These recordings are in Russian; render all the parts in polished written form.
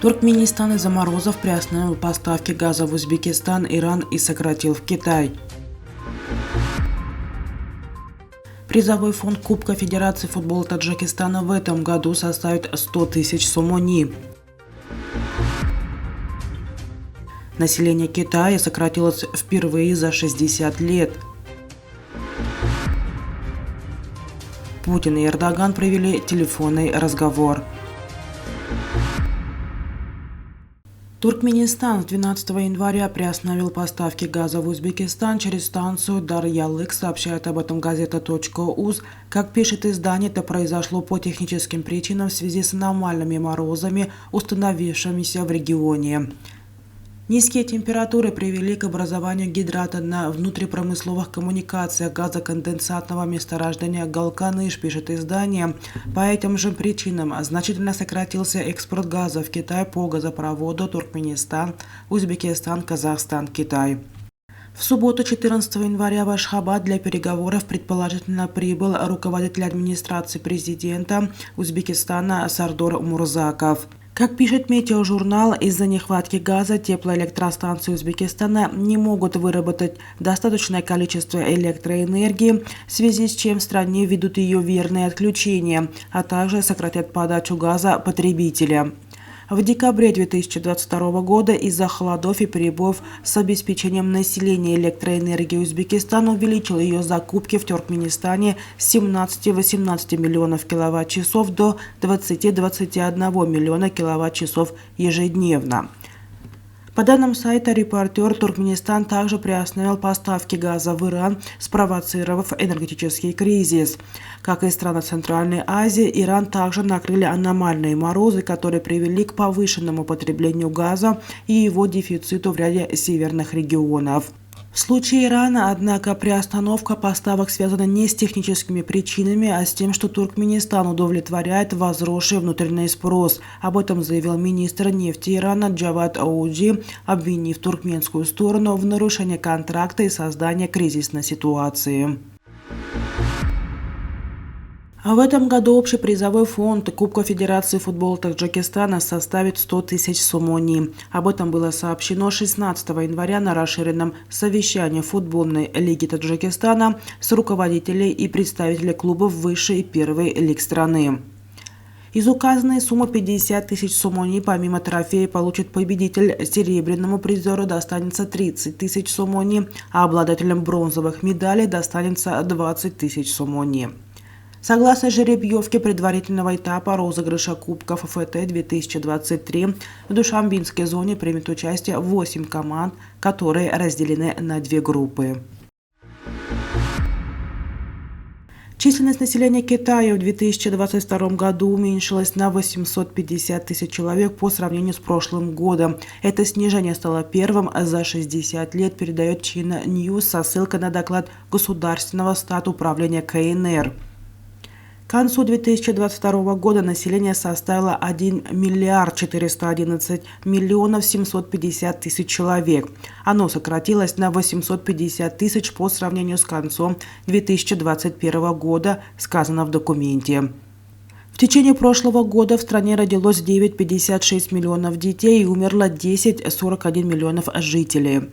Туркменистан из-за морозов приостановил поставки газа в Узбекистан, Иран и сократил в Китай. Призовой фонд Кубка Федерации футбола Таджикистана в этом году составит 100 тысяч сомони. Население Китая сократилось впервые за 60 лет. Путин и Эрдоган провели телефонный разговор. Туркменистан с 12 января приостановил поставки газа в Узбекистан через станцию Дар-Ялык, сообщает об этом газета.уз. Как пишет издание, это произошло по техническим причинам в связи с аномальными морозами, установившимися в регионе. Низкие температуры привели к образованию гидрата на внутрипромысловых коммуникациях газоконденсатного месторождения Галканыш, пишет издание. По этим же причинам значительно сократился экспорт газа в Китай по газопроводу Туркменистан, Узбекистан, Казахстан, Китай. В субботу 14 января в Ашхабад для переговоров предположительно прибыл руководитель администрации президента Узбекистана Сардор Мурзаков. Как пишет Метеожурнал, из-за нехватки газа теплоэлектростанции Узбекистана не могут выработать достаточное количество электроэнергии, в связи с чем в стране ведут ее верные отключения, а также сократят подачу газа потребителям. В декабре 2022 года из-за холодов и перебоев с обеспечением населения электроэнергии Узбекистан увеличил ее закупки в Туркменистане с 17-18 миллионов киловатт-часов до 20-21 миллиона киловатт-часов ежедневно. По данным сайта «Репортер», Туркменистан также приостановил поставки газа в Иран, спровоцировав энергетический кризис. Как и страны Центральной Азии, Иран также накрыли аномальные морозы, которые привели к повышенному потреблению газа и его дефициту в ряде северных регионов. В случае Ирана, однако, приостановка поставок связана не с техническими причинами, а с тем, что Туркменистан удовлетворяет возросший внутренний спрос. Об этом заявил министр нефти Ирана Джавад Ауди, обвинив туркменскую сторону в нарушении контракта и создании кризисной ситуации. А в этом году общий призовой фонд Кубка Федерации футбола Таджикистана составит 100 тысяч сомони. Об этом было сообщено 16 января на расширенном совещании футбольной лиги Таджикистана с руководителями и представителями клубов высшей и первой лиг страны. Из указанной суммы 50 тысяч сомони помимо трофея получит победитель. Серебряному призеру достанется 30 тысяч сомони, а обладателям бронзовых медалей достанется 20 тысяч сомони. Согласно жеребьевке предварительного этапа розыгрыша Кубков ФТ-2023, в Душанбинской зоне примет участие 8 команд, которые разделены на 2 группы. Численность населения Китая в 2022 году уменьшилась на 850 тысяч человек по сравнению с прошлым годом. Это снижение стало первым за 60 лет, передает China News со ссылкой на доклад Государственного статуправления КНР. К концу 2022 года население составило 1 миллиард 411 миллионов 750 тысяч человек. Оно сократилось на 850 тысяч по сравнению с концом 2021 года, сказано в документе. В течение прошлого года в стране родилось 9,56 миллионов детей и умерло 10,41 миллионов жителей.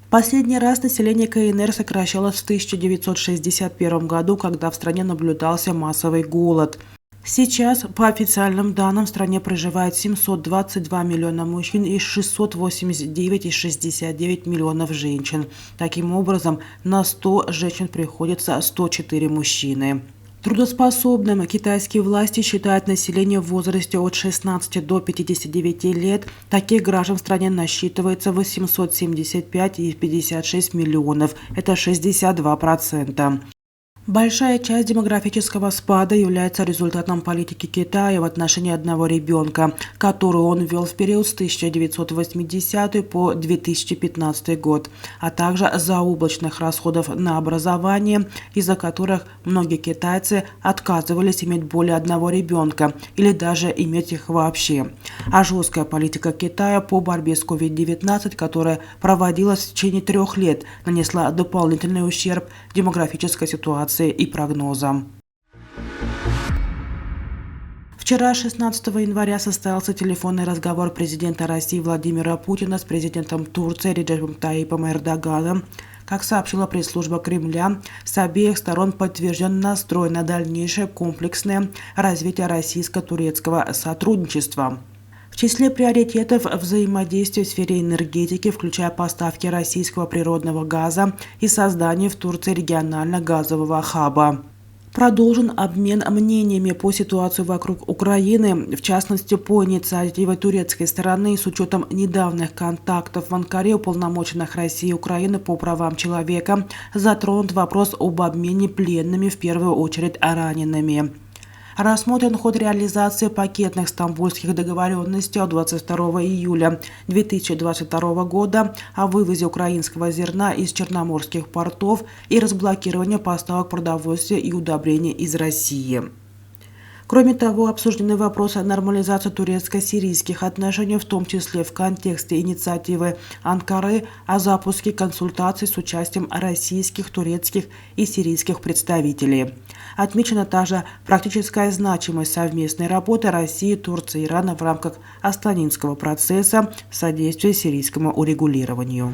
Последний раз население КНР сокращалось в 1961 году, когда в стране наблюдался массовый голод. Сейчас, по официальным данным, в стране проживает 722 миллиона мужчин и 689,69 миллионов женщин. Таким образом, на 100 женщин приходится 104 мужчины. Трудоспособным китайские власти считают население в возрасте от 16 до 59 лет. Таких граждан в стране насчитывается 875,56 миллионов. Это 62%. Большая часть демографического спада является результатом политики Китая в отношении одного ребенка, которую он ввел в период с 1980 по 2015 год, а также заоблачных расходов на образование, из-за которых многие китайцы отказывались иметь более одного ребенка или даже иметь их вообще. А жесткая политика Китая по борьбе с COVID-19, которая проводилась в течение 3 лет, нанесла дополнительный ущерб демографической ситуации и прогнозам. В Вчера, 16 января, состоялся телефонный разговор президента России Владимира Путина с президентом Турции Реджепом Таyyипом Эрдоганом. Как сообщила пресс-служба Кремля, с обеих сторон подтвержден настрой на дальнейшее комплексное развитие российско-турецкого сотрудничества. В числе приоритетов взаимодействия в сфере энергетики, включая поставки российского природного газа и создание в Турции регионально-газового хаба. Продолжен обмен мнениями по ситуации вокруг Украины, в частности, по инициативе турецкой стороны с учетом недавних контактов в Анкаре уполномоченных России и Украины по правам человека затронут вопрос об обмене пленными, в первую очередь ранеными. Рассмотрен ход реализации пакетных стамбульских договоренностей от 22 июля 2022 года о вывозе украинского зерна из черноморских портов и разблокирование поставок продовольствия и удобрений из России. Кроме того, обсуждены вопросы нормализации турецко-сирийских отношений, в том числе в контексте инициативы Анкары о запуске консультаций с участием российских, турецких и сирийских представителей. Отмечена также практическая значимость совместной работы России, Турции и Ирана в рамках Астанинского процесса содействия сирийскому урегулированию.